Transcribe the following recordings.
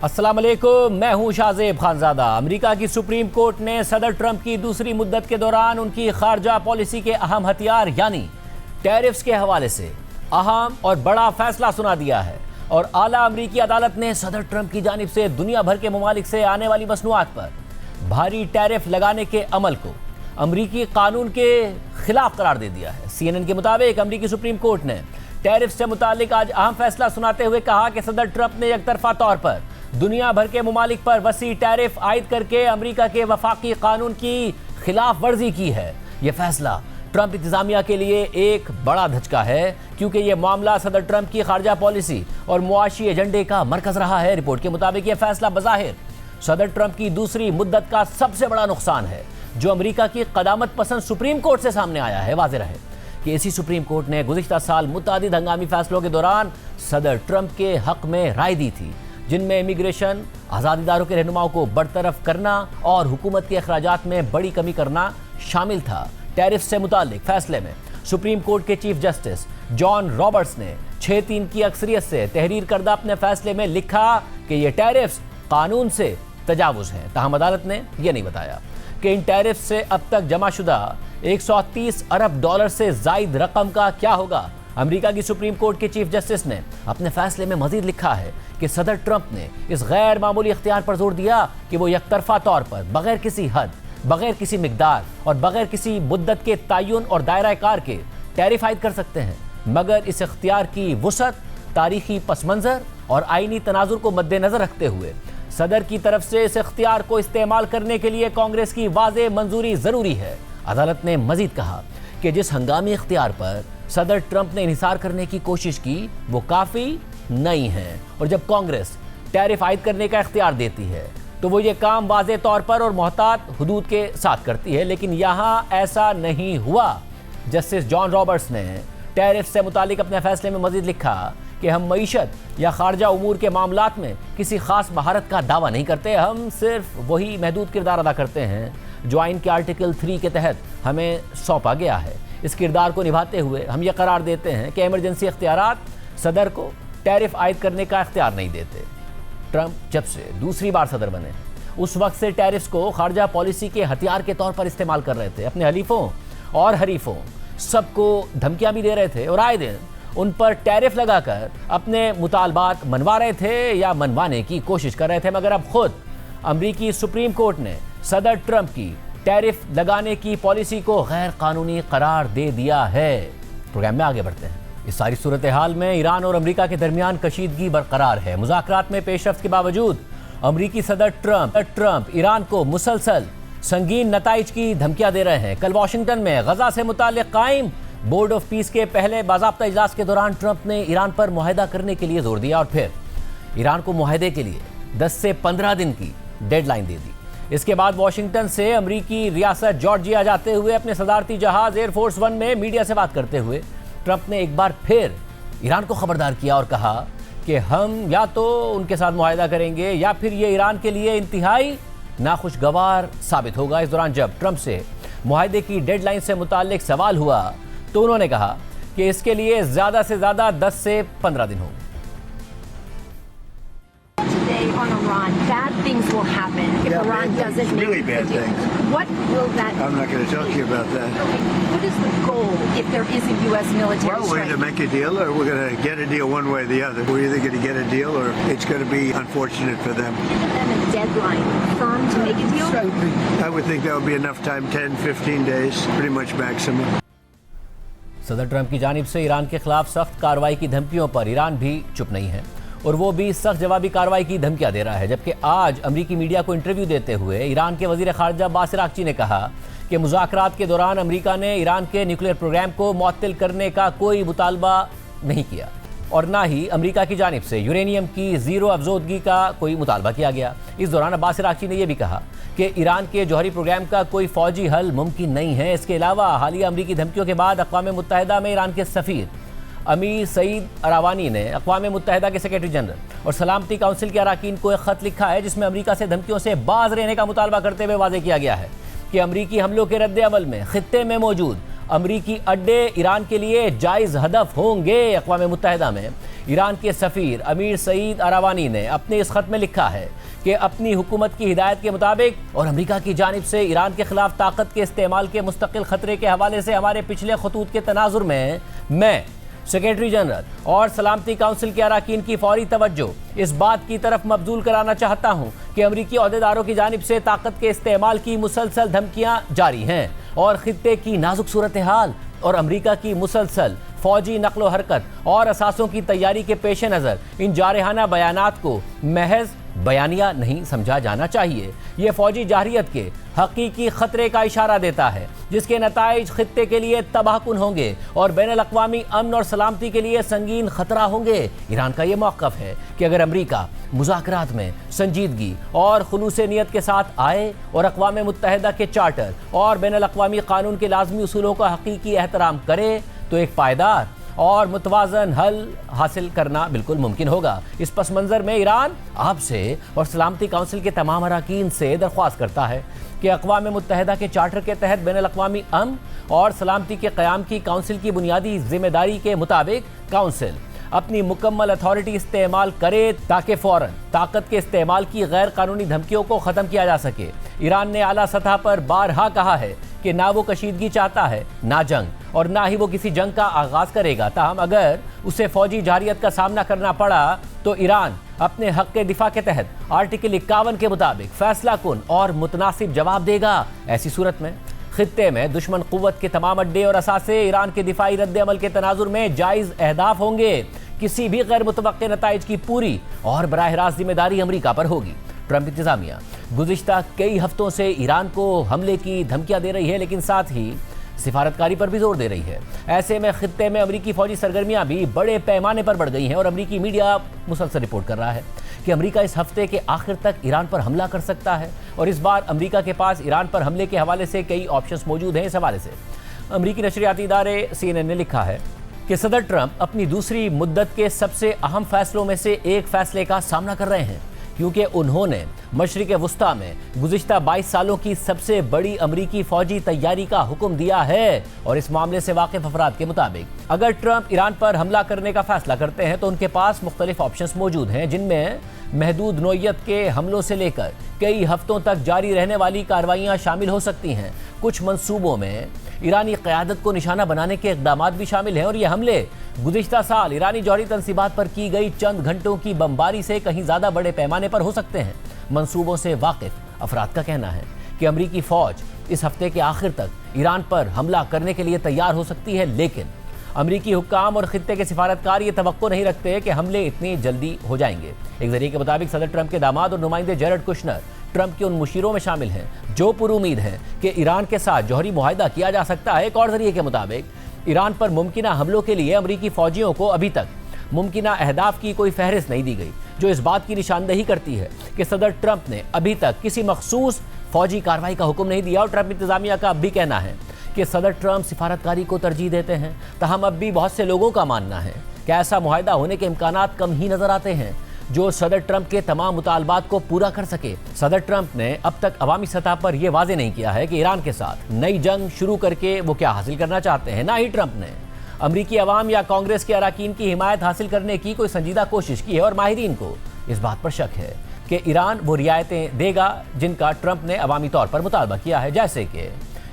अस्सलाम वालेकुम, मैं हूं शाहजेब खानजादा। अमेरिका की सुप्रीम कोर्ट ने सदर ट्रंप की दूसरी मुद्दत के दौरान उनकी खारजा पॉलिसी के अहम हथियार यानी टैरिफ्स के हवाले से अहम और बड़ा फैसला सुना दिया है और आला अमेरिकी अदालत ने सदर ट्रंप की जानिब से दुनिया भर के ममालिक से आने वाली मसनूआत पर भारी टैरिफ लगाने के अमल को अमेरिकी कानून के खिलाफ करार दे दिया है। CNN के मुताबिक अमेरिकी सुप्रीम कोर्ट ने टैरिफ से मुतालिक आज अहम फैसला सुनाते हुए कहा कि सदर ट्रंप ने एकतरफा तौर पर दुनिया भर के ममालिक पर वसी टैरिफ आयद करके अमेरिका के वफाकी कानून की खिलाफ वर्जी की है। यह फैसला ट्रंप इंतजामिया के लिए एक बड़ा धचका है क्योंकि यह मामला सदर ट्रंप की खारजा पॉलिसी और मुआशी एजेंडे का मरकज रहा है। रिपोर्ट के मुताबिक यह फैसला बज़ाहिर सदर ट्रंप की दूसरी मुद्दत का सबसे बड़ा नुकसान है जो अमेरिका की क़दामत पसंद सुप्रीम कोर्ट से सामने आया है। वाज़ेह है कि इसी सुप्रीम कोर्ट ने गुज़िश्ता साल मुतादिद हंगामी फैसलों के दौरान सदर ट्रंप के हक में राय दी थी, जिनमें इमिग्रेशन, आज़ाद इदारों के रहनुमाओं को बरतरफ करना और हुकूमत के अखराजात में बड़ी कमी करना शामिल था। टैरिफ से मुतालिक फैसले में सुप्रीम कोर्ट के चीफ जस्टिस जॉन रॉबर्ट्स ने 6-3 की अक्सरियत से तहरीर करदा अपने फैसले में लिखा कि ये टैरिफ्स कानून से तजावुज़ हैं। ताहम अदालत ने यह नहीं बताया कि इन टैरिफ से अब तक जमाशुदा 130 अरब डॉलर से जायद रकम का क्या होगा। अमेरिका की सुप्रीम कोर्ट के चीफ जस्टिस ने अपने फैसले में मजीद लिखा है कि सदर ट्रंप ने इस गैर मामूली इख्तियार पर जोर दिया कि वो एकतरफा तौर पर बगैर किसी हद, बगैर किसी मिकदार और बगैर किसी मुद्दत के तयन और दायरा कार के टैरिफ आयद कर सकते हैं, मगर इस इख्तियार की वुसअत, तारीखी पस मंज़र और आईनी तनाजुर को मद्देनजर रखते हुए सदर की तरफ से इस इख्तियार को इस्तेमाल करने के लिए कांग्रेस की वाज़ेह मंजूरी ज़रूरी है। अदालत ने मजीद कहा कि जिस हंगामी इख्तियार पर सदर ट्रंप ने इन्हिसार करने की कोशिश की वो काफ़ी नहीं है और जब कांग्रेस टैरिफ आयद करने का इख्तियार देती है तो वो ये काम वाज़ेह तौर पर और मोहतात हुदूद के साथ करती है, लेकिन यहाँ ऐसा नहीं हुआ। जस्टिस जॉन रॉबर्ट्स ने टैरिफ से मुतालिक अपने फैसले में मजीद लिखा कि हम मईशत या खारजा उमूर के मामलात में किसी खास महारत का दावा नहीं करते, हम सिर्फ वही महदूद किरदार अदा करते हैं जो आइन के आर्टिकल 3 के तहत हमें सौंपा गया है। इस किरदार को निभाते हुए हम ये करार देते हैं कि इमरजेंसी इख्तियारात सदर को टैरिफ आयद करने का इख्तियार नहीं देते। ट्रंप जब से दूसरी बार सदर बने उस वक्त से टैरिफ्स को खारजा पॉलिसी के हथियार के तौर पर इस्तेमाल कर रहे थे। अपने हलीफों और हरीफों सबको धमकियां भी दे रहे थे और आए दिन उन पर टैरिफ लगाकर अपने मुतालबात मनवा रहे थे या मनवाने की कोशिश कर रहे थे, मगर अब खुद अमेरिकी सुप्रीम कोर्ट ने सदर ट्रंप की टैरिफ लगाने की पॉलिसी को गैर कानूनी करार दे दिया है। प्रोग्राम में आगे बढ़ते हैं। इस सारी सूरत हाल में ईरान और अमेरिका के दरमियान कशीदगी बरकरार है। मुज़ाकरात में पेशरफ्त के बावजूद अमेरिकी सदर ट्रंप ईरान को मुसलसल संगीन नताइज की धमकियां दे रहे हैं। कल वाशिंगटन में गजा से मुताल्लिक़ कायम बोर्ड ऑफ पीस के पहले बाज़ाब्ता इजलास के दौरान ट्रंप ने ईरान पर मुआहदा करने के लिए जोर दिया और फिर ईरान को मुआहदे के लिए 10 से 15 दिन की डेडलाइन दे दी। इसके बाद वाशिंगटन से अमेरिकी रियासत जॉर्जिया जाते हुए अपने सदारती जहाज एयरफोर्स 1 में मीडिया से बात करते हुए ट्रंप ने एक बार फिर ईरान को खबरदार किया और कहा कि हम या तो उनके साथ मुआहदा करेंगे या फिर ये ईरान के लिए इंतहाई नाखुशगवार साबित होगा। इस दौरान जब ट्रंप से मुआहदे की डेडलाइन से मुताल्लिक सवाल हुआ तो उन्होंने कहा कि इसके लिए ज़्यादा से ज़्यादा 10 से 15 दिन होंगे। On Iran, bad things will happen if Iran doesn't make really a bad deal. things. What will that? I'm not going to talk to you about that. Okay. What is the goal if there is a U.S. military Well, we're strike? going to make a deal, or we're going to get a deal one way or the other. We're either going to get a deal, or it's going to be unfortunate for them. Give them a deadline, firm to make a deal. I would think that would be enough time, 10, 15 days, pretty much maximum. सदर Trump की जानिब से Iran के खिलाफ सख्त कार्रवाई की धमकियों पर ईरान भी चुप नहीं है और वो भी सख्त जवाबी कार्रवाई की धमकियां दे रहा है। जबकि आज अमेरिकी मीडिया को इंटरव्यू देते हुए ईरान के वजीर खारजा अब्बास अरागची ने कहा कि मुज़ाकरात के दौरान अमेरिका ने ईरान के न्यूक्लियर प्रोग्राम को मुअत्तल करने का कोई मुतालबा नहीं किया और ना ही अमेरिका की जानिब से यूरेनियम की ज़ीरो अफजोदगी का कोई मुतालबा किया गया। इस दौरान अब्बास अरागची ने यह भी कहा कि ईरान के जौहरी प्रोग्राम का कोई फ़ौजी हल मुमकिन नहीं है। इसके अलावा हालिया अमरीकी धमकियों के बाद अक़वाम मुत्तहिदा में ईरान के सफ़ीर अमीर सईद अरावानी ने अक़वाम मुत्तहिदा के सेक्रेटरी जनरल और सलामती काउंसिल के अरकान को एक ख़त लिखा है जिसमें अमेरिका से धमकियों से बाज रहने का मुतालबा करते हुए वाज़ेह किया गया है कि अमरीकी हमलों के रद्द अमल में खित्ते में मौजूद अमरीकी अड्डे ईरान के लिए जायज़ हदफ होंगे। अक़वाम मुत्तहिदा में ईरान के सफीर अमीर सईद अरावानी ने अपने इस खत में लिखा है कि अपनी हुकूमत की हिदायत के मुताबिक और अमेरिका की जानिब से ईरान के खिलाफ ताकत के इस्तेमाल के मुस्तकिल खतरे के हवाले से हमारे पिछले खतूत के तनाजुर में मैं सेक्रेटरी जनरल और सलामती काउंसिल के अरकान की फौरी तवज्जो इस बात की तरफ मबजूल कराना चाहता हूँ कि अमरीकी अहदेदारों की जानिब से ताकत के इस्तेमाल की मुसलसल धमकियाँ जारी हैं और खित्ते की नाजुक सूरत हाल और अमरीका की मुसलसल फौजी नकलो हरकत और असासों की तैयारी के पेश नज़र इन जारहाना बयानात को महज बयानिया नहीं समझा जाना चाहिए। ये फौजी जारहियत के हकीकी खतरे का इशारा देता है जिसके नताइज खित्ते के लिए तबाहकुन होंगे और बैनुल-अक़वामी अमन और सलामती के लिए संगीन खतरा होंगे। ईरान का ये मौक़िफ़ है कि अगर अमरीका मुज़ाकरात में संजीदगी और खुलूस नियत के साथ आए और अक़वाम मुत्तहिदा के चार्टर और बैनुल-अक़वामी कानून के लाज़मी उसूलों का हकीकी एहतराम करे तो एक पायदार और मुतवाज़न हल हासिल करना बिल्कुल मुमकिन होगा। इस पस मंज़र में ईरान आपसे और सलामती काउंसिल के तमाम अरकान से दरख्वास्त करता है कि अक़वाम मुत्तहिदा के चार्टर के तहत बैनुल-अक़वामी अमन और सलामती के क़याम की काउंसिल की बुनियादी जिम्मेदारी के मुताबिक काउंसिल अपनी मुकम्मल अथॉरिटी इस्तेमाल करे ताकि फ़ौरन ताकत के इस्तेमाल की गैर कानूनी धमकियों को ख़त्म किया जा सके। ईरान ने आला सतह पर बारहा कहा है कि ना वो कशीदगी चाहता है ना जंग और ना ही वो किसी जंग का आगाज़ करेगा। ताहम अगर उसे फौजी जारहियत का सामना करना पड़ा तो ईरान अपने हक़ के दिफा के तहत आर्टिकल 51 के मुताबिक फैसला कुन और मुतनासिब जवाब देगा। ऐसी सूरत में खित्ते में दुश्मन कुव्वत के तमाम अड्डे और असासे ईरान के दिफाई रद्द-ए-अमल के तनाजुर में जायज़ अहदाफ होंगे। किसी भी गैर मुतवक्के नताइज की पूरी और बराह रास्त जिम्मेदारी अमरीका पर होगी। ट्रंप इंतजामिया गुज़िश्ता कई हफ्तों से ईरान को हमले की धमकियां दे रही है लेकिन साथ ही सिफारतकारी पर भी जोर दे रही है। ऐसे में खित्ते में अमरीकी फौजी सरगर्मियां भी बड़े पैमाने पर बढ़ गई हैं और अमरीकी मीडिया मुसलसल रिपोर्ट कर रहा है कि अमरीका इस हफ्ते के आखिर तक ईरान पर हमला कर सकता है और इस बार अमरीका के पास ईरान पर हमले के हवाले से कई ऑप्शंस मौजूद हैं। इस हवाले से अमरीकी नशरियाती इदारे CNN ने लिखा है कि सदर ट्रंप अपनी दूसरी मुद्दत के सबसे अहम फैसलों में से एक फैसले का सामना कर रहे हैं क्योंकि उन्होंने मशरिक़ वुस्ता में गुज़िश्ता 22 सालों की सबसे बड़ी अमरीकी फ़ौजी तैयारी का हुक्म दिया है और इस मामले से वाकिफ़ अफराद के मुताबिक अगर ट्रंप ईरान पर हमला करने का फैसला करते हैं तो उनके पास मुख्तलिफ ऑप्शंस मौजूद हैं जिनमें महदूद नौइयत के हमलों से लेकर कई हफ्तों तक जारी रहने वाली कार्रवाइयाँ शामिल हो सकती हैं। कुछ मंसूबों में ईरानी क़यादत को निशाना बनाने के इक़दामात भी शामिल हैं और ये हमले गुज़िश्ता साल ईरानी जौहरी तनसीबात पर की गई चंद घंटों की बमबारी से कहीं ज़्यादा बड़े पैमाने पर हो सकते हैं। मंसूबों से वाकिफ़ अफराद का कहना है कि अमरीकी फ़ौज इस हफ्ते के आखिर तक ईरान पर हमला करने के लिए तैयार हो सकती है लेकिन अमरीकी हुक्काम और खित्ते के सिफारतकार ये तवक्को नहीं रखते कि हमले इतनी जल्दी हो जाएंगे। एक जरिए के मुताबिक सदर ट्रंप के दामाद और नुमाइंदे जेरेड कुशनर ट्रंप के उन मुशीरों में शामिल हैं जो पुरुमीद हैं कि ईरान के साथ जौहरी मुआहिदा किया जा सकता है। एक और जरिए के मुताबिक ईरान पर मुमकिना हमलों के लिए अमरीकी फ़ौजियों को अभी तक मुमकिना अहदाफ की कोई फहरिस्त नहीं दी गई जो इस बात की निशानदही करती है कि सदर ट्रंप ने अभी तक किसी मखसूस फौजी कार्रवाई का हुक्म नहीं दिया। और ट्रंप इंतजामिया का अब भी कहना है कि सदर ट्रंप सिफारतकारी को तरजीह देते हैं। तहम अब भी बहुत से लोगों का मानना है कि ऐसा मुआहिदा होने के इम्कानात कम ही नजर आते हैं जो सदर ट्रंप के तमाम मुतालबात को पूरा कर सके। सदर ट्रंप ने अब तक अवामी सतह पर यह वाज़ेह नहीं किया है कि ईरान के साथ नई जंग शुरू करके वो क्या हासिल करना चाहते हैं। ना ही ट्रंप ने अमरीकी अवाम या कांग्रेस के अरकान की हिमायत हासिल करने की कोई संजीदा कोशिश की है और माहिरीन को इस बात पर शक है कि ईरान वो रियायतें देगा जिनका ट्रंप ने अवामी तौर पर मुतालबा किया है, जैसे कि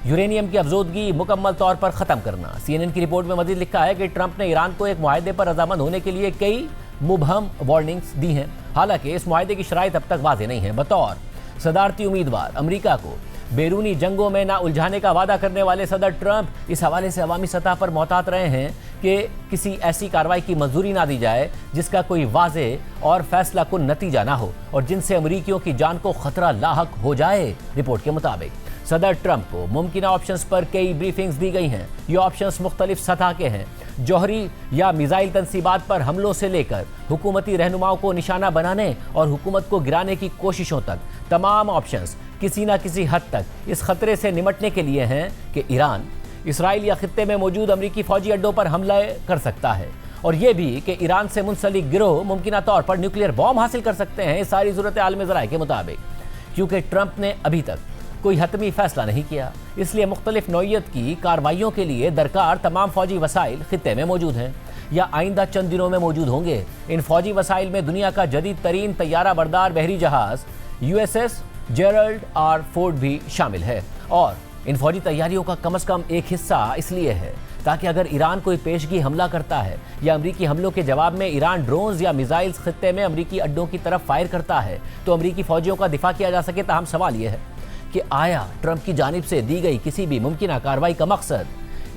यूरेनियम की अफजोदगी मुकम्मल तौर पर ख़त्म करना। CNN की रिपोर्ट में मज़ीद लिखा है कि ट्रंप ने ईरान को एक मुआहदे पर रज़ामंद होने के लिए कई मुबहम वार्निंग्स दी हैं। हालांकि इस मुआहदे की शराइत अब तक वाज़ेह नहीं है। बतौर सदारती उम्मीदवार अमरीका को बैरूनी जंगों में ना उलझाने का वादा करने वाले सदर ट्रंप इस हवाले से अवामी सतह पर मोहतात रहे हैं कि किसी ऐसी कार्रवाई की मंजूरी ना दी जाए जिसका कोई वाज़ेह और फैसला कुन नतीजा ना हो और जिनसे अमरीकियों की जान को खतरा लाहक हो जाए। रिपोर्ट के मुताबिक सदर ट्रंप को मुमकिना ऑप्शंस पर कई ब्रीफिंग्स दी गई हैं। ये ऑप्शंस मुख्तलिफ सतह के हैं, जौहरी या मिसाइल तनसीबात पर हमलों से लेकर हुकूमती रहनुमाओं को निशाना बनाने और हुकूमत को गिराने की कोशिशों तक। तमाम ऑप्शंस किसी न किसी हद तक इस खतरे से निमटने के लिए हैं कि ईरान इसराइल या खित्ते में मौजूद अमरीकी फौजी अड्डों पर हमला कर सकता है और यह भी कि ईरान से मुंसलिक गिरोह मुमकिना तौर पर न्यूक्लियर बॉम्ब हासिल कर सकते हैं। इस सारी सूरत आलम ज़राए के मुताबिक क्योंकि ट्रंप ने अभी तक कोई हतमी फैसला नहीं किया। इसलिए मुख्तलिफ नौइयत की कार्रवाइयों के लिए दरकार तमाम फौजी वसाइल खित्ते में मौजूद हैं या आइंदा चंद दिनों में मौजूद होंगे। इन फौजी वसाइल में दुनिया का जदीद तरीन तैयारा बरदार बहरी जहाज USS जेरल्ड R. फोर्ड भी शामिल है। और इन फौजी तैयारियों का कम से कम एक हिस्सा इसलिए है ताकि अगर ईरान कोई पेशगी हमला करता है या अमरीकी हमलों के जवाब में ईरान ड्रोन्स या मिसाइल्स खित्ते में अमरीकी अड्डों की तरफ फायर करता है तो अमरीकी फौजियों का दिफा किया जा सके। ताहम सवाल यह है कि आया ट्रंप की जानिब से दी गई किसी भी मुमकिन कार्रवाई का मकसद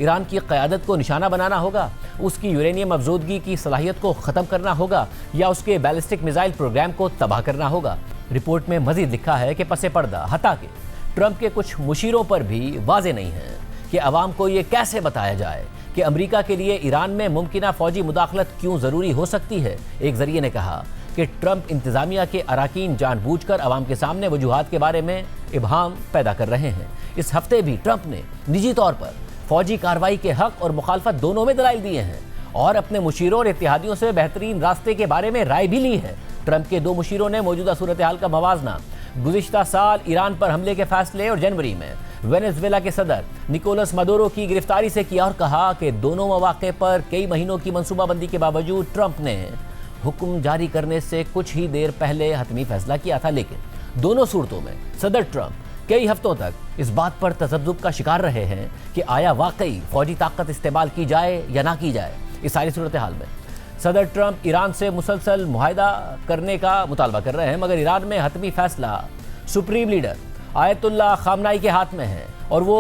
ईरान की क़यादत को निशाना बनाना होगा, उसकी यूरेनियम अफजोदगी की सलाहियत को ख़त्म करना होगा या उसके बैलिस्टिक मिसाइल प्रोग्राम को तबाह करना होगा। रिपोर्ट में मजीद लिखा है कि पसे पर्दा हता के ट्रंप के कुछ मुशीरों पर भी वाज़ेह नहीं है कि अवाम को ये कैसे बताया जाए कि अमरीका के लिए ईरान में मुमकिना फ़ौजी मुदाखलत क्यों ज़रूरी हो सकती है। एक ज़रिए ने कहा कि ट्रंप इंतज़ामिया के अराकीन जानबूझकर अवाम के सामने वजूहात के बारे में इबहाम पैदा कर रहे हैं। इस हफ्ते भी ट्रंप ने निजी तौर पर फौजी कार्रवाई के हक और मुखालफत दोनों में दलाइल दिए हैं और अपने मुशीरों और इत्तेहादियों से बेहतरीन रास्ते के बारे में राय भी ली है। ट्रंप के दो मुशीरों ने मौजूदा सूरत हाल का मवाजना गुज़िश्ता साल ईरान पर हमले के फैसले और जनवरी में वेनेजुएला के सदर निकोलस मदुरो की गिरफ्तारी से किया और कहा कि दोनों मौके पर कई महीनों की मनसूबाबंदी के बावजूद ट्रंप ने हुक्म जारी करने से कुछ ही देर पहले हतमी फैसला किया था। लेकिन दोनों सूरतों में सदर ट्रंप कई हफ्तों तक इस बात पर तजब्जुब का शिकार रहे हैं कि आया वाकई फौजी ताकत इस्तेमाल की जाए या ना की जाए। इस सारी सूरत हाल में सदर ट्रंप ईरान से मुसलसल मुआहदा करने का मुतालबा कर रहे हैं, मगर ईरान में हतमी फैसला सुप्रीम लीडर आयतुल्लाह खामनाई के हाथ में है और वो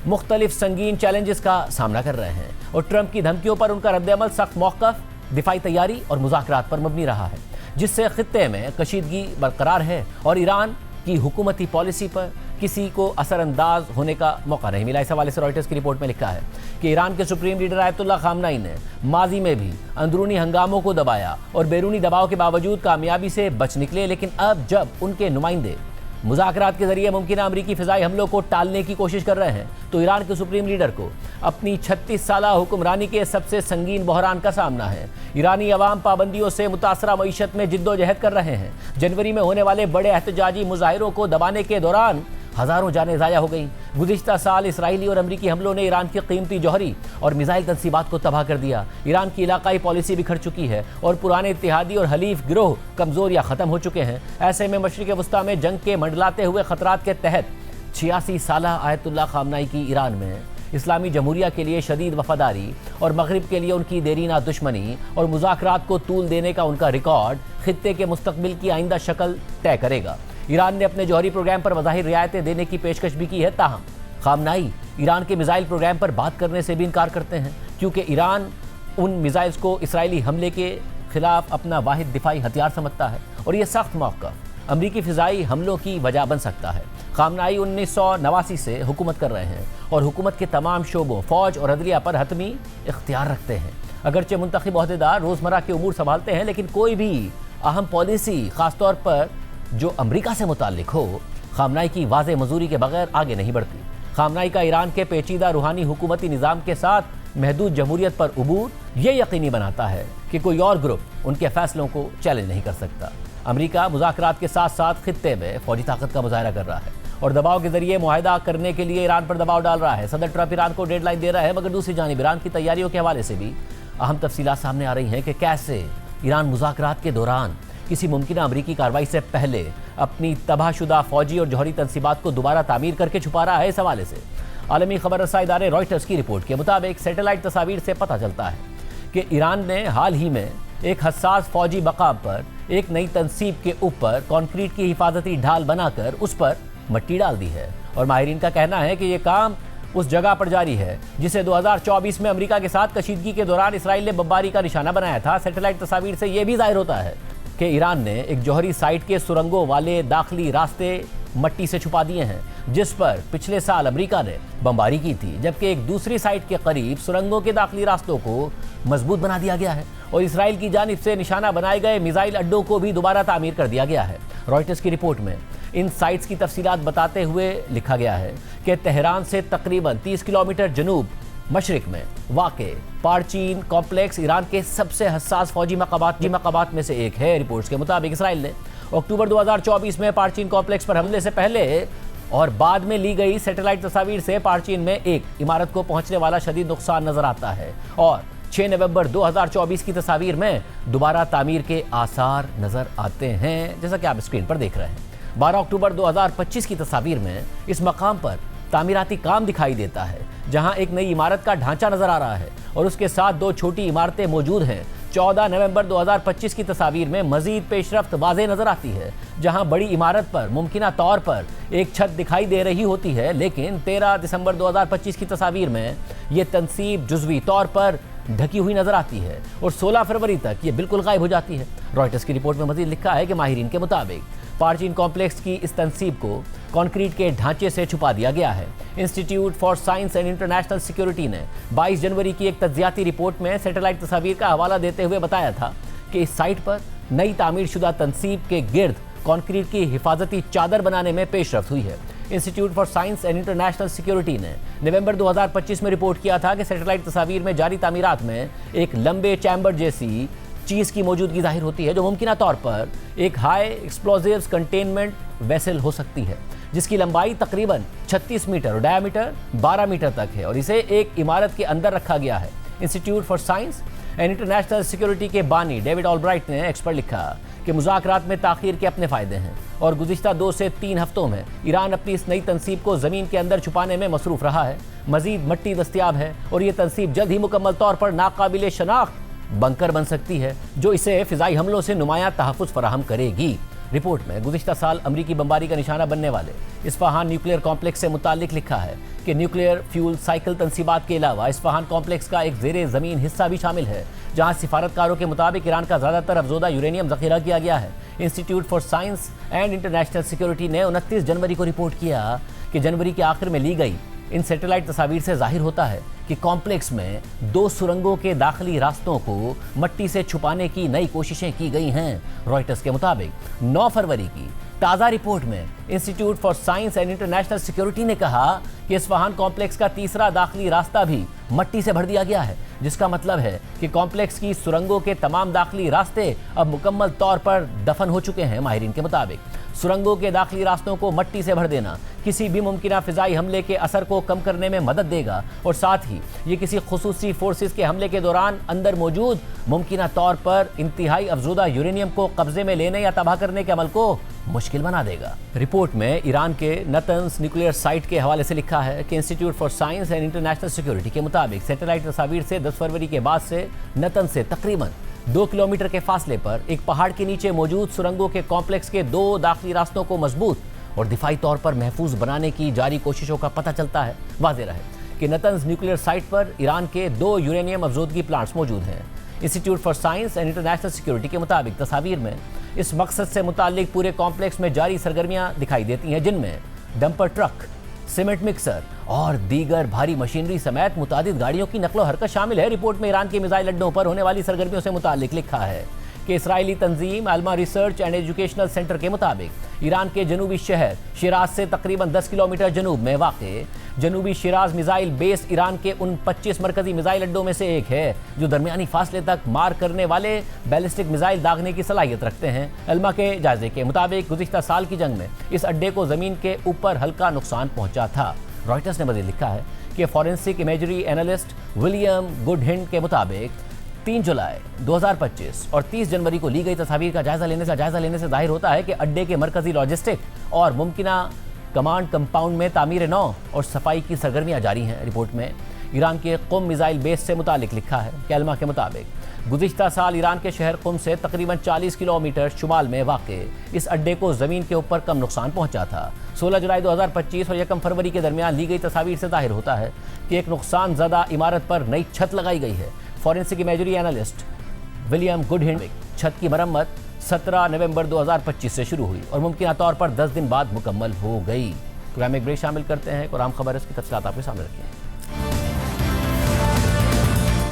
मुख्तलिफ संगीन चैलेंजेस का सामना कर रहे हैं और ट्रंप की धमकियों पर उनका रद्द-ए-अमल सख्त मौक़िफ़, दिफाई तैयारी और मुज़ाकरात पर मबनी रहा है, जिससे खित्ते में कशीदगी बरकरार है और ईरान की हुकूमती पॉलिसी पर किसी को असरअंदाज होने का मौका नहीं मिला। इस हवाले से रॉयटर्स की रिपोर्ट में लिखा है कि ईरान के सुप्रीम लीडर आयतुल्लाह खामनाई ने माजी में भी अंदरूनी हंगामों को दबाया और बैरूनी दबाव के बावजूद कामयाबी से बच निकले। लेकिन अब जब उनके नुमाइंदे मुज़ाकरात के जरिए मुमकिन अमरीकी फ़िज़ाई हमलों को टालने की कोशिश कर रहे हैं तो ईरान के सुप्रीम लीडर को अपनी 36 साला हुक्मरानी के सबसे संगीन बहरान का सामना है। ईरानी अवाम पाबंदियों से मुतासरा मईशत में जिद्दोजहद कर रहे हैं। जनवरी में होने वाले बड़े एहतजाजी मुजाहिरों को दबाने के दौरान हज़ारों जानें ज़ाया हो गईं। गुज़िश्ता साल इसराइली और अमरीकी हमलों ने ईरान की कीमती जौहरी और मिसाइल तनसीबात को तबाह कर दिया। ईरान की इलाकाई पॉलिसी बिखर चुकी है और पुराने इत्तेहादी और हलीफ गिरोह कमज़ोर या ख़त्म हो चुके हैं। ऐसे में मशरिक़ वस्ता में जंग के मंडलाते हुए ख़तरात के तहत 86 साला आयतुल्लाह खामनाई की ईरान में इस्लामी जमहूरिया के लिए शदीद वफादारी और मगरिब के लिए उनकी देरीना दुश्मनी और मुज़ाकरात को तूल देने का उनका रिकॉर्ड खित्ते के मुस्तकबिल की आइंदा शक्ल तय करेगा। ईरान ने अपने जौहरी प्रोग्राम पर वज़ाहिर रियायतें देने की पेशकश भी की है, ताहम खामनाई ईरान के मिसाइल प्रोग्राम पर बात करने से भी इनकार करते हैं क्योंकि ईरान उन मिसाइल्स को इसराइली हमले के खिलाफ अपना वाहिद दिफाई हथियार समझता है और ये सख्त मौक़िफ़ अमरीकी फ़िज़ाई हमलों की वजह बन सकता है। खामनाई 1989 से हुकूमत कर रहे हैं और हुकूमत के तमाम शोबों, फ़ौज और अदलिया पर हतमी इख्तियार रखते हैं। अगरचे मुंतखब ओहदेदार रोज़मर्रा के उमूर संभालते हैं, लेकिन कोई भी अहम पॉलिसी ख़ासतौर पर जो अमरीका से मुताल्लिक हो, खामनाई की वाज़ेह मंजूरी के बगैर आगे नहीं बढ़ती। खामनाई का ईरान के पेचीदा रूहानी हुकूमती निज़ाम के साथ महदूद जमहूरियत पर उबूर ये यकीनी बनाता है कि कोई और ग्रुप उनके फैसलों को चैलेंज नहीं कर सकता। अमरीका मुज़ाकरात के साथ साथ खित्ते में फौजी ताकत का मुजाहरा कर रहा है और दबाव के जरिए मुआहदा करने के लिए ईरान पर दबाव डाल रहा है। सदर ट्रंप ईरान को डेडलाइन दे रहा है, मगर दूसरी जानिब ईरान की तैयारियों के हवाले से भी अहम तफसीलात सामने आ रही हैं कि कैसे ईरान मुज़ाकरात के दौरान किसी मुमकिन अमरीकी कार्रवाई से पहले अपनी तबाहशुदा फौजी और जौहरी तनसीबात को दोबारा तामीर करके छुपा रहा है। इस हवाले से आलमी खबर रसा इदारे रॉयटर्स की रिपोर्ट के मुताबिक सैटेलाइट तस्वीर से पता चलता है कि ईरान ने हाल ही में एक हसास फौजी मकाम पर एक नई तनसीब के ऊपर कॉन्क्रीट की हिफाजती ढाल बनाकर उस पर मिट्टी डाल दी है और माहिरीन का कहना है कि यह काम उस जगह पर जारी है जिसे 2024 में अमेरिका के साथ कशीदगी के दौरान इसराइल ने बमबारी का निशाना बनाया था। सैटेलाइट तस्वीर से यह भी जाहिर होता है कि ईरान ने एक जौहरी साइट के सुरंगों वाले दाखिली रास्ते मट्टी से छुपा दिए हैं जिस पर पिछले साल अमेरिका ने बमबारी की थी, जबकि एक दूसरी साइट के करीब सुरंगों के दाखिली रास्तों को मजबूत बना दिया गया है और इसराइल की जानिब से निशाना बनाए गए मिसाइल अड्डों को भी दोबारा तामीर कर दिया गया है। रॉयटर्स की रिपोर्ट में इन साइट्स की तफसीलात बताते हुए लिखा गया है कि तेहरान से तकरीबन 30 किलोमीटर जनूब मशरिक में वाक़े पारचीन कॉम्प्लेक्स ईरान के सबसे हसास फौजी मकामात में से एक है। रिपोर्ट्स के मुताबिक इसराइल ने अक्टूबर 2024 में पारचीन कॉम्प्लेक्स पर हमले से पहले और बाद में ली गई सैटेलाइट तस्वीर से पारचीन में एक इमारत को पहुंचने वाला शदीद नुकसान नजर आता है और 6 नवंबर 2024 की तस्वीर में दोबारा तामीर के आसार नजर आते हैं, जैसा कि आप स्क्रीन पर देख रहे हैं। 12 अक्टूबर 2025 की तस्वीर में इस मकाम पर तामीराती काम दिखाई देता है, जहां एक नई इमारत का ढांचा नजर आ रहा है और उसके साथ 2 छोटी इमारतें मौजूद हैं। 14 नवंबर 2025 की तस्वीर में मजीद पेशरफ्त वाज़ेह नजर आती है, जहां बड़ी इमारत पर मुमकिना तौर पर एक छत दिखाई दे रही होती है, लेकिन 13 दिसंबर 2025 की तस्वीर में ये तनसीब जुज़वी तौर पर ढकी हुई नजर आती है और 16 फरवरी तक ये बिल्कुल गायब हो जाती है। रॉयटर्स की रिपोर्ट में मजीद लिखा है कि माहिरीन के मुताबिक पारचीन कॉम्प्लेक्स की इस तनसीब को कंक्रीट के ढांचे से छुपा दिया गया है। Institute for science and international security ने 22 जनवरी की एक तज्जियाती रिपोर्ट में सैटेलाइट तस्वीर का हवाला देते हुए बताया था कि इस साइट पर नई तामीर शुदा तनसीब के गिर्द कंक्रीट की हिफाजती चादर बनाने में पेशरफ्त हुई है। Institute for science and international security ने नवंबर 2025 में रिपोर्ट किया था कि सैटेलाइट तस्वीर में जारी तामीरात में एक लंबे चैम्बर जैसी चीज़ की मौजूदगी जाहिर होती है, जो मुमकिना तौर पर एक हाई एक्सप्लोजिव्स कंटेनमेंट वेसल हो सकती है, जिसकी लंबाई तकरीबन 36 मीटर और डायामीटर 12 मीटर तक है और इसे एक इमारत के अंदर रखा गया है। Institute for science and international security के बानी डेविड ऑलब्राइट ने एक्स पर लिखा कि मुज़ाकरात में ताख़ीर के अपने फ़ायदे हैं और गुज़िश्ता 2 से 3 हफ्तों में ईरान अपनी इस नई तनसीब को ज़मीन के अंदर छुपाने में मसरूफ़ रहा है। मज़ीद मट्टी दस्तियाब है और ये तनसीब जल्द ही मुकम्मल तौर पर नाकाबिले शनाख्त बंकर बन सकती है, जो इसे फ़िज़ाई हमलों से नुमायां तहफ़्फ़ुज़ फराहम करेगी। रिपोर्ट में गुज़िश्ता साल अमरीकी बमबारी का निशाना बनने वाले इस्फहान न्यूक्लियर कॉम्प्लेक्स से मुताल्लिक लिखा है कि न्यूक्लियर फ्यूल साइकिल तनसीबात के अलावा इस्फहान कॉम्प्लेक्स का एक ज़ेरे ज़मीन हिस्सा भी शामिल है, जहां सिफारतकारों के मुताबिक ईरान का ज़्यादातर अफजोदा यूरेनियम ज़ख़ीरा किया गया है। Institute for science and international security ने 29 जनवरी को रिपोर्ट किया कि जनवरी के आखिर में ली गई इन सैटेलाइट तस्वीर से जाहिर होता है कि कॉम्प्लेक्स में 2 सुरंगों के दाखिली रास्तों को मट्टी से छुपाने की नई कोशिशें की गई हैं। रॉयटर्स के मुताबिक 9 फरवरी की ताज़ा रिपोर्ट में institute for science and international security ने कहा कि इस्फहान कॉम्प्लेक्स का तीसरा दाखिली रास्ता भी मट्टी से भर दिया गया है, जिसका मतलब है कि कॉम्प्लेक्स की सुरंगों के तमाम दाखिली रास्ते अब मुकम्मल तौर पर दफन हो चुके हैं। माहिरीन के मुताबिक सुरंगों के दाखिली रास्तों को मट्टी से भर देना किसी भी मुमकिना फ़िज़ाई हमले के असर को कम करने में मदद देगा और साथ ही ये किसी खुसूसी फोर्सेस के हमले के दौरान अंदर मौजूद मुमकिना तौर पर इंतहाई अफजूदा यूरेनियम को कब्जे में लेने या तबाह करने के अमल को मुश्किल बना देगा। रिपोर्ट में ईरान के नतंस न्यूक्लियर साइट के हवाले से लिखा है कि institute for science and international security के मुताबिक सैटेलाइट तस्वीर से 10 फरवरी के बाद से नतंस से तकरीबन 2 किलोमीटर के फासले पर एक पहाड़ के नीचे मौजूद सुरंगों के कॉम्प्लेक्स के 2 दाखिली रास्तों को मजबूत और दिफाई तौर पर महफूज बनाने की जारी कोशिशों का पता चलता है। वाज़ेह रहे कि नतंस न्यूक्लियर साइट पर ईरान के 2 यूरेनियम अफजोदगी प्लांट्स मौजूद हैं। Institute for science and international security के मुताबिक तस्वीर में इस मकसद से मुताल्लिक पूरे कॉम्प्लेक्स में जारी सरगर्मियां दिखाई देती हैं, जिनमें डंपर ट्रक, सीमेंट मिक्सर और दीगर भारी मशीनरी समेत मुतादिद गाड़ियों की नकलो हरकत शामिल है। रिपोर्ट में ईरान के मिसाइल अड्डों पर होने वाली सरगर्मियों से मुताल्लिक लिखा है कि इसराइली तंजीम Alma research and educational center के मुताबिक ईरान के जनूबी शहर शिराज से तकरीबन 10 किलोमीटर जनूब में वाक़े जनूबी शिराज मिसाइल बेस ईरान के उन 25 मरकजी मिसाइल अड्डों में से एक है जो दरमियानी फासले तक मार करने वाले बैलिस्टिक मिसाइल दागने की सलाहियत रखते हैं। अल्मा के जायजे के मुताबिक गुज़िश्ता साल की जंग में इस अड्डे को ज़मीन के ऊपर हल्का नुकसान पहुंचा था। रॉयटर्स ने मज़ीद लिखा है कि फॉरेंसिक इमेजरी एनालिस्ट विलियम गुडहिंड के मुताबिक 3 जुलाई 2025 और 30 जनवरी को ली गई तस्वीर का जायजा लेने से जाहिर होता है कि अड्डे के मरकजी लॉजिस्टिक और मुमकिना कमांड कंपाउंड में तामीर नौ और सफाई की सरगर्मियां जारी हैं। रिपोर्ट में ईरान के कुम मिसाइल बेस से मुतालिक लिखा है कि अल्मा के मुताबिक गुज़िश्ता साल ईरान के शहर कुम से तकरीबन 40 किलोमीटर शुमाल में वाक़े इस अड्डे को ज़मीन के ऊपर कम नुकसान पहुंचा था। 16 जुलाई 2025 और 1 फरवरी के दरमियान ली गई तस्वीर से जाहिर होता है कि एक नुकसान ज़दा इमारत पर नई छत लगाई गई है। फॉरेंसिक इमेजरी एनालिस्ट विलियम गुडहिंड छत की मरम्मत 17 नवंबर 2025 से शुरू हुई और मुमकिन तौर पर 10 दिन बाद मुकम्मल हो गई। प्रोग्राम में एक ब्रेक शामिल करते हैं और आम खबर इसकी तफसीलात आपके सामने रखी हैं।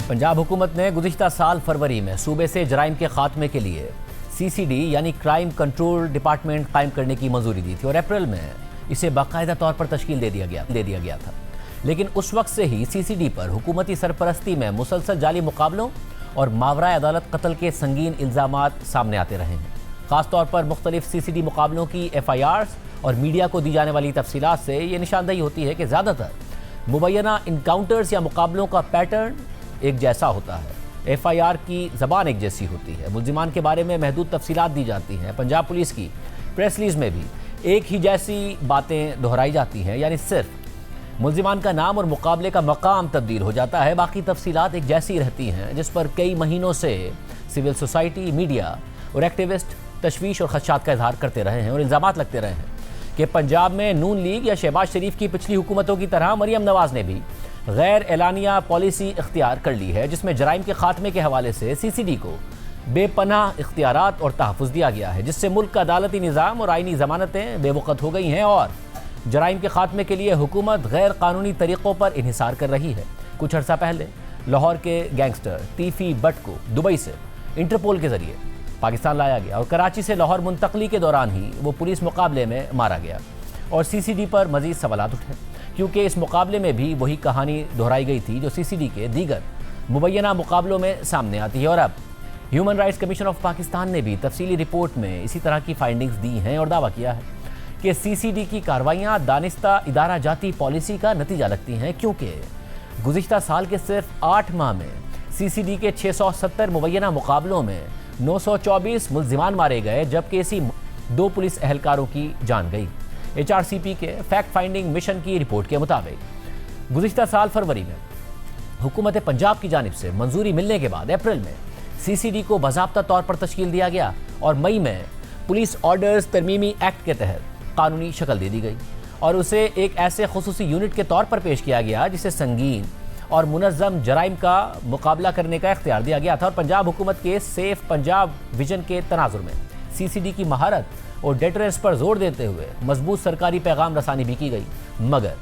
पंजाब हुकूमत ने गुज़िश्ता साल फरवरी में सूबे से जराइम के खात्मे के लिए CCD यानी क्राइम कंट्रोल डिपार्टमेंट कायम करने की मंजूरी दी थी और अप्रैल में इसे बाकायदा तौर पर तश्कील दे दिया गया था। लेकिन उस वक्त से ही CCD पर हुकूमती सरपरस्ती में मुसलसल जाली मुकाबलों और मावरा अदालत कत्ल के संगीन इल्ज़ामात सामने आते रहे हैं। ख़ास तौर पर मुख्तलिफ CCD मुकाबलों की FIRs और मीडिया को दी जाने वाली तफसीलात से ये निशानदही होती है कि ज़्यादातर मुबैना इनकाउंटर्स या मुकाबलों का पैटर्न एक जैसा होता है। FIR की ज़बान एक जैसी होती है। मुल्जिमान के बारे में महदूद तफसीलात दी जाती हैं। पंजाब पुलिस की प्रेस रिलीज़ में भी एक ही जैसी बातें दोहराई जाती हैं, यानी सिर्फ मुल्जिमान का नाम और मुकाबले का मकाम तब्दील हो जाता है, बाकी तफसीलात एक जैसी रहती हैं, जिस पर कई महीनों से सिविल सोसाइटी, मीडिया और एक्टिविस्ट तशवीश और खदशात का इजहार करते रहे हैं और इल्ज़ामात लगते रहे हैं कि पंजाब में नून लीग या शहबाज शरीफ की पिछली हुकूमतों की तरह मरियम नवाज ने भी गैर एलानिया पॉलिसी इख्तियार कर ली है, जिसमें जराइम के खात्मे के हवाले से CCD को बेपनाह इख्तियारात और तहफ़्फ़ुज़ दिया गया है, जिससे मुल्क का अदालती निज़ाम और आइनी ज़मानतें बेवक़्त हो गई हैं और जराइम के खात्मे के लिए हुकूमत गैर कानूनी तरीक़ों पर इन्हिसार कर रही है। कुछ अर्सा पहले लाहौर के गैंगस्टर तीफ़ी बट को दुबई से इंटरपोल के ज़रिए पाकिस्तान लाया गया और कराची से लाहौर मुंतकली के दौरान ही वो पुलिस मुकाबले में मारा गया और CCD पर मज़ीद सवालात उठे, क्योंकि इस मुकाबले में भी वही कहानी दोहराई गई थी जो CCD के दीगर मुबैना मुकाबलों में सामने आती है। और अब human rights commission of Pakistan ने भी तफसीली रिपोर्ट में इसी तरह की फाइंडिंग्स दी हैं और दावा किया है कि CCD की कार्रवाइयाँ दानिस्ता इदारा जाती पॉलिसी का नतीजा लगती हैं, क्योंकि गुज़िश्ता साल के सिर्फ 8 माह में CCD के 670 मुबैना मुकाबलों में 924 मुल्जिमान मारे गए, जबकि इसी 2 पुलिस अहलकारों की जान गई। HRCP के फैक्ट फाइंडिंग मिशन की रिपोर्ट के मुताबिक गुज़िश्ता साल फरवरी में हुकूमत पंजाब की जानिब से मंजूरी मिलने के बाद अप्रैल में CCD को बाज़ाब्ता तौर पर तश्कील दिया गया और मई में पुलिस ऑर्डर्स तरमीमी एक्ट के तहत कानूनी शक्ल दे दी गई और उसे एक ऐसे खुसूसी यूनिट के तौर पर पेश किया गया जिसे संगीन और मुनज़्ज़म जराइम का मुकाबला करने का इख्तियार दिया गया था। और पंजाब हुकूमत के सेफ पंजाब विजन के तनाजुर में CCD की महारत और डेटरेंस पर जोर देते हुए मजबूत सरकारी पैगाम रसानी भी की गई, मगर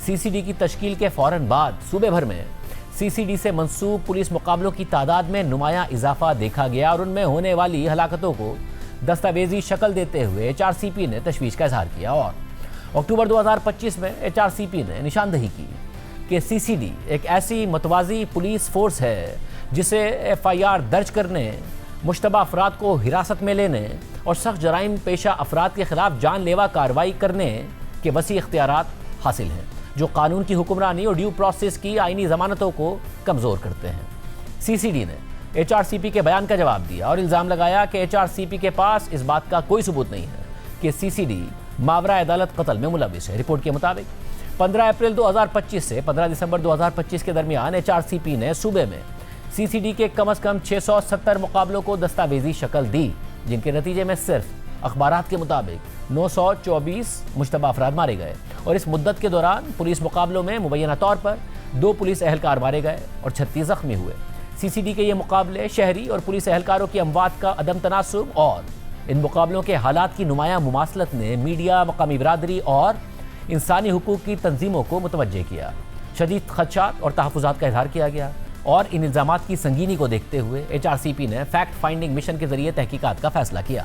CCD की तश्कील के फ़ौरन बाद सूबे भर में CCD से मंसूब पुलिस मुकाबलों की तादाद में नुमायाँ इजाफा देखा गया और उनमें होने वाली हलाकतों को दस्तावेजी शक्ल देते हुए HRCP ने तशवीश का इजहार किया। और अक्टूबर 2025 में HRCP ने निशानदही की कि CCD एक ऐसी मतवाज़ी पुलिस फोर्स है जिसे FIR दर्ज करने, मुश्तबा अफराद को हिरासत में लेने और सख्त जराइम पेशा अफराद के खिलाफ जानलेवा कार्रवाई करने के वसी इख्तियारात हासिल हैं, जो कानून की हुक्मरानी और ड्यू प्रोसेस की आइनी ज़मानतों को कमज़ोर करते हैं। CCD ने HRCP के बयान का जवाब दिया और इल्ज़ाम लगाया कि HRCP के पास इस बात का कोई सबूत नहीं है कि CCD मावरा अदालत कत्ल में मुलविस है। रिपोर्ट के मुताबिक 15 अप्रैल 2025 से 15 दिसंबर 2025 के दरमियान HRCP ने सूबे में CCD के कम अज़ कम 670 मुकाबलों को दस्तावेजी शक्ल दी, जिनके नतीजे में सिर्फ अखबारात के मुताबिक 924 मुश्तबा अफराद मारे गए और इस मुद्दत के दौरान पुलिस मुकाबलों में मुबैना तौर पर 2 पुलिस अहलकार मारे गए और 36 ज़ख्मी हुए। CCD के ये मुकाबले शहरी और पुलिस अहलकारों की अमवात का अदम तनासुब और इन मुकाबलों के हालात की नुमायाँ मुमासलत ने मीडिया, मकामी बिरादरी और इंसानी हुकूक की तंजीमों को मुतवज्जे किया। शदीद खदशात और तहफ़्फ़ुज़ात का इजहार किया गया और इन इल्ज़ामात की संगीनी को देखते हुए HRCP ने फैक्ट फाइंडिंग मिशन के जरिए तहकीकात का फैसला किया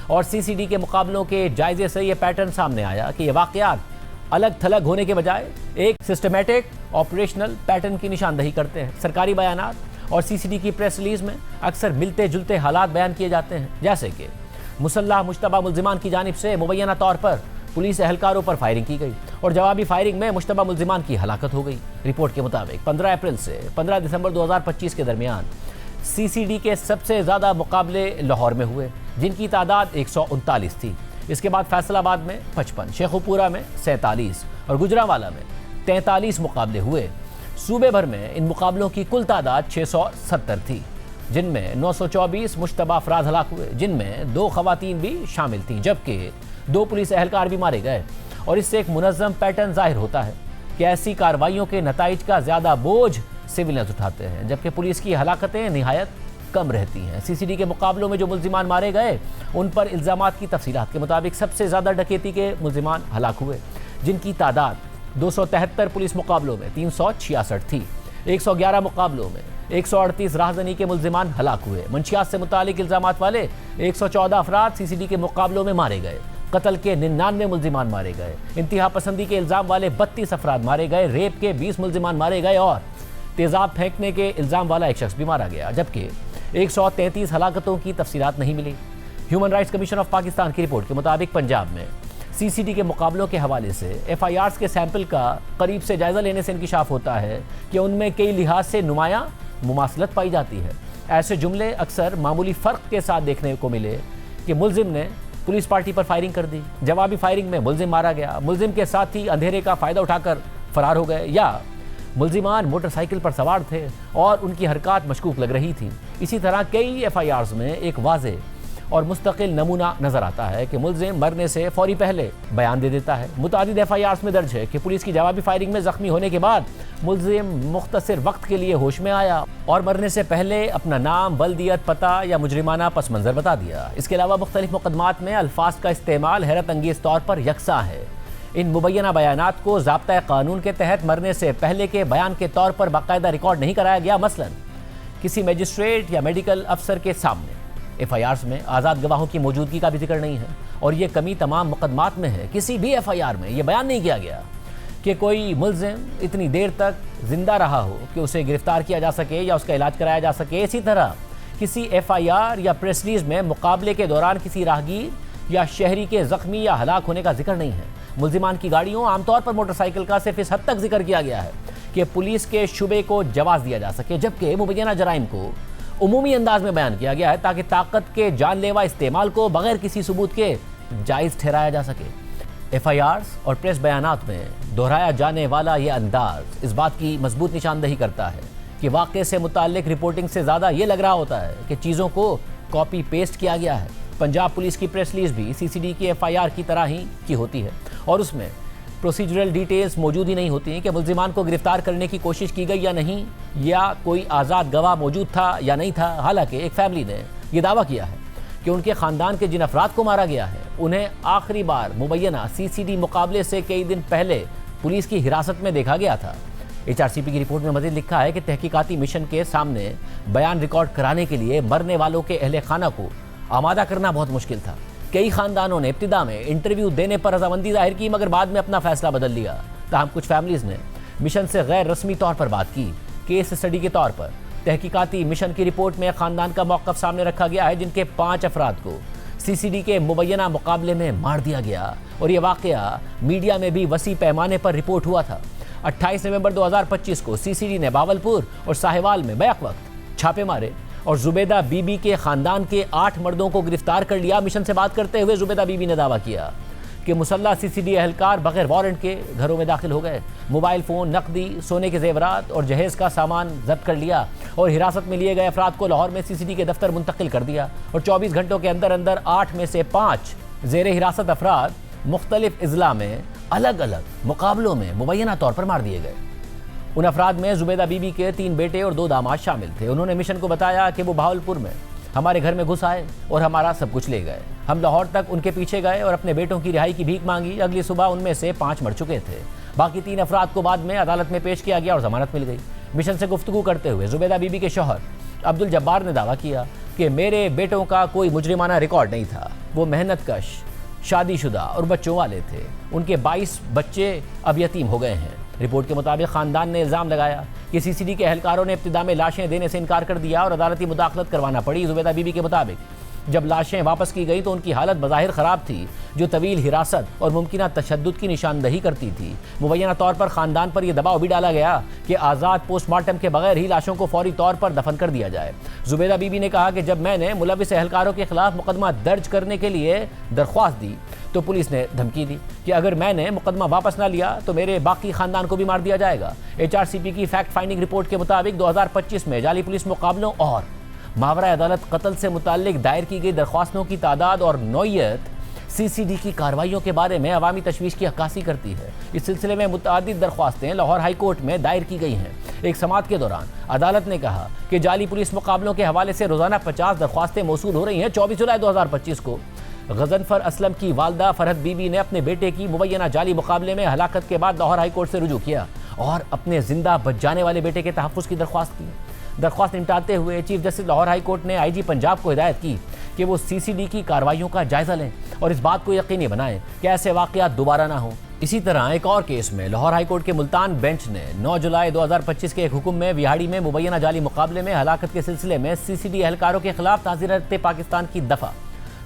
और CCD के मुकाबलों के जायजे से ये पैटर्न सामने आया कि ये वाक़यात अलग थलग होने के बजाय एक सिस्टमेटिक ऑपरेशनल पैटर्न की निशानदही करते हैं। सरकारी बयानात और CCD की प्रेस रिलीज़ में अक्सर मिलते जुलते हालात बयान किए जाते हैं, जैसे कि मुसल्लह मुश्तबा मुल्जिमान की जानिब से मुबैना तौर पर पुलिस अहलकारों पर फायरिंग की गई और जवाबी फायरिंग में मुश्तबा मुल्जिमान की हलाकत हो गई। रिपोर्ट के मुताबिक 15 अप्रैल से 15 दिसंबर 2025 के दरमियान CCD के सबसे ज़्यादा मुकाबले लाहौर में हुए, जिनकी तादाद 139 थी। इसके बाद फैसलाबाद में 55, शेखुपुरा में 47 और गुजरांवाला में 43 मुकाबले हुए। सूबे भर में इन मुकाबलों की कुल तादाद 670 थी, जिनमें 924 मुश्तबा अफराद हलाक हुए, जिनमें 2 खवातीन भी शामिल थीं, जबकि 2 पुलिस अहलकार भी मारे गए। और इससे एक मुनज़्ज़म पैटर्न जाहिर होता है कि ऐसी कार्रवाइयों के नताइज का ज़्यादा बोझ सिविलियंस उठाते हैं, जबकि पुलिस की हलाकतें निहायत कम रहती हैं। CCD के मुकाबलों में जो मुल्जिमान मारे गए, उन पर इल्ज़ामात की तफसीलात के मुताबिक सबसे ज़्यादा डकैती के मुल्जिमान हलाक हुए, जिनकी तादाद 273 पुलिस मुकाबलों में 366 थी। 111 मुकाबलों में 138 राहजनी के मुल्जिमान हलाक हुए। मंशियात से मुतालिक इल्ज़ामात वाले 114 अफराद CCD के मुकाबलों में मारे गए। कत्ल के 99 मुल्जिमान मारे गए। इंतहा पसंदी के इल्ज़ाम वाले 32 अफराद मारे गए। रेप के 20 मुल्जिमान मारे गए और तेज़ाब फेंकने के इल्ज़ाम वाला एक शख्स भी मारा गया, जबकि 133 हलाकतों की तफसीलात नहीं मिली। Human rights commission of Pakistan की रिपोर्ट के मुताबिक पंजाब में सीसीडी के मुकाबलों के हवाले से एफआईआर्स के सैंपल का करीब से जायजा लेने से इंकिशाफ होता है कि उनमें कई लिहाज से नुमायां मुमासलत पाई जाती है। ऐसे जुमले अक्सर मामूली फ़र्क के साथ देखने को मिले कि मुलजिम ने पुलिस पार्टी पर फायरिंग कर दी, जवाबी फायरिंग में मुलजिम मारा गया, मुलजिम के साथ ही अंधेरे का फ़ायदा उठाकर फरार हो गए, या मुलजिमान मोटरसाइकिल पर सवार थे और उनकी हरकत मशकूक लग रही थी। इसी तरह कई एफआईआर्स में एक वाज़ेह और मुस्तकिल नमूना नजर आता है कि मुलजिम मरने से फौरी पहले बयान दे देता है। मुतादिद एफआईआर्स में दर्ज है कि पुलिस की जवाबी फायरिंग में जख्मी होने के बाद मुलजिम मुख्तसर वक्त के लिए होश में आया और मरने से पहले अपना नाम, बल्दियत, पता या मुजरिमाना पस मंजर बता दिया। इसके अलावा मुख्तलिफ मुकदमात में अल्फाज का इस्तेमाल हैरत अंगेज तौर पर यकसा है। इन मुबैना बयानात को ज़ाब्ता कानून के तहत मरने से पहले के बयान के तौर पर बाकायदा रिकॉर्ड नहीं कराया गया। मसलन किसी मजिस्ट्रेट या मेडिकल अफसर के सामने एफआईआर्स में आज़ाद गवाहों की मौजूदगी का भी जिक्र नहीं है और ये कमी तमाम मुकदमात में है। किसी भी एफआईआर में यह बयान नहीं किया गया कि कोई मुलजिम इतनी देर तक जिंदा रहा हो कि उसे गिरफ्तार किया जा सके या उसका इलाज कराया जा सके। इसी तरह किसी एफआईआर या प्रेस रिलीज में मुकाबले के दौरान किसी राहगीर या शहरी के जख्मी या हलाक होने का जिक्र नहीं है। मुलजिमान की गाड़ियों, आमतौर पर मोटरसाइकिल का सिर्फ इस हद तक जिक्र किया गया है कि पुलिस के शुबे को जवाब दिया जा सके, जबकि मुबैना जराइम को उमूमी अंदाज में बयान किया गया है ताकि ताकत के जानलेवा इस्तेमाल को बगैर किसी सबूत के जायज़ ठहराया जा सके। एफआईआर्स और प्रेस बयानात में दोहराया जाने वाला यह अंदाज इस बात की मजबूत निशानदही करता है कि वाक़े से मुताल्लिक रिपोर्टिंग से ज़्यादा ये लग रहा होता है कि चीज़ों को कॉपी पेस्ट किया गया है। पंजाब पुलिस की प्रेस रिलीज भी सीसीडी की एफआईआर की तरह ही की होती है और उसमें प्रोसीजरल डिटेल्स मौजूद ही नहीं होती हैं कि मुलजिमान को गिरफ्तार करने की कोशिश की गई या नहीं, या कोई आज़ाद गवाह मौजूद था या नहीं था। हालांकि एक फैमिली ने यह दावा किया है कि उनके ख़ानदान के जिन अफराद को मारा गया है उन्हें आखिरी बार मुबैना सीसीडी मुकाबले से कई दिन पहले पुलिस की हिरासत में देखा गया था। एचआरसीपी की रिपोर्ट में मज़ीद लिखा है कि तहकीकाती मिशन के सामने बयान रिकॉर्ड कराने के लिए मरने वालों के अहले खाना को आमादा करना बहुत मुश्किल था। कई खानदानों ने इब्तिदा में इंटरव्यू देने पर रजामंदी जाहिर की, मगर बाद में अपना फैसला बदल लिया। ताहम कुछ फैमिलीज़ ने मिशन से गैर रस्मी तौर पर बात की। केस स्टडी के तौर पर तहकीकाती मिशन की रिपोर्ट में खानदान का मौक़िफ़ सामने रखा गया है जिनके 5 अफराद को सीसीडी के मुबैना मुकाबले में मार दिया गया और यह वाक़या मीडिया में भी वसी पैमाने पर रिपोर्ट हुआ था। 28 नवंबर 2025 को सीसीडी ने बावलपुर और साहिवाल में बैक वक्त छापे मारे और जुबैदा बीबी के खानदान के 8 मर्दों को गिरफ्तार कर लिया। मिशन से बात करते हुए जुबैदा बीबी ने दावा किया कि मुसल्ला सीसीडी एहलकार बगैर वारंट के घरों में दाखिल हो गए, मोबाइल फ़ोन, नकदी, सोने के जेवरात और जहेज़ का सामान जब्त कर लिया और हिरासत में लिए गए अफराद को लाहौर में सीसीडी के दफ्तर मुंतकिल कर दिया और 24 घंटों के अंदर अंदर 8 में से 5 ज़ेरे हिरासत अफराद मुख्तलिफ अजला में अलग अलग मुकाबलों में मुबैना तौर पर मार दिए गए। उन अफराद में जुबैदा बीबी के 3 बेटे और 2 दामाद शामिल थे। उन्होंने मिशन को बताया कि वो बहावलपुर में हमारे घर में घुस आए और हमारा सब कुछ ले गए। हम लाहौर तक उनके पीछे गए और अपने बेटों की रिहाई की भीख मांगी। अगली सुबह उनमें से 5 मर चुके थे। बाकी 3 अफराद को बाद में अदालत में पेश किया गया और जमानत मिल गई। मिशन से गुफ्तगू करते हुए जुबैदा बीबी के शौहर अब्दुल जब्बार ने दावा किया कि मेरे बेटों का कोई मुजरिमाना रिकॉर्ड नहीं था। वो मेहनत कश, शादीशुदा और बच्चों वाले थे। उनके 22 बच्चे अब यतीम हो गए हैं। रिपोर्ट के मुताबिक खानदान ने इल्ज़ाम लगाया कि सीसीडी के एहलकारों ने इब्तिदा में लाशें देने से इनकार कर दिया और अदालती मुदाखलत करवाना पड़ी। जुबैदा बीबी के मुताबिक जब लाशें वापस की गई तो उनकी हालत बज़ाहिर ख़राब थी, जो तवील हिरासत और मुमकिना तशद्दुद की निशानदही करती थी। मुबैना तौर पर ख़ानदान पर यह दबाव भी डाला गया कि आज़ाद पोस्टमार्टम के बगैर ही लाशों को फौरी तौर पर दफन कर दिया जाए। जुबैदा बीबी ने कहा कि जब मैंने मुलविस एहलकारों के खिलाफ मुकदमा दर्ज करने के लिए दरख्वास्त दी तो पुलिस ने धमकी दी कि अगर मैंने मुकदमा वापस ना लिया तो मेरे बाकी खानदान को भी मार दिया जाएगा। एचआरसीपी की फैक्ट फाइंडिंग रिपोर्ट के मुताबिक 2025 में जाली पुलिस मुकाबलों और मावरा अदालत कत्ल से मुताल्लिक दायर की गई दरख्वास्तों की तादाद और नौइयत सीसीडी की कार्रवाइयों के बारे में अवामी तशवीश की अक्कासी करती है। इस सिलसिले में मुतअद्दिद दरख्वास्तें लाहौर हाई कोर्ट में दायर की गई हैं। एक समाअत के दौरान अदालत ने कहा कि जाली पुलिस मुकाबलों के हवाले से रोज़ाना 50 दरख्वास्तें मौसूल हो रही हैं। 24 जुलाई 2025 को गजनफर असलम की वालदा फरहत बीबी ने अपने बेटे की मुबैना जाली मुकाबले में हलाकत के बाद लाहौर हाई कोर्ट से रुजू किया और अपने जिंदा बच जाने वाले बेटे के तहफ़्फ़ुज़ की दरख्वास्त की। दरख्वास्त निपटाते हुए chief justice Lahore high court ने आईजी पंजाब को हिदायत की कि वो सीसीडी की कार्रवाइयों का जायजा लें और इस बात को यकीनी बनाएं कि ऐसे वाक़यात दोबारा ना हो। इसी तरह एक और केस में लाहौर हाई कोर्ट के मुल्तान बेंच ने 9 जुलाई 2025 के एक हुक्म में विहाड़ी में मुबैना जाली मुकाबले में हलाकत के सिलसिले में सीसीडी एहलकारों के खिलाफ ताज़ीरत पाकिस्तान की दफ़ा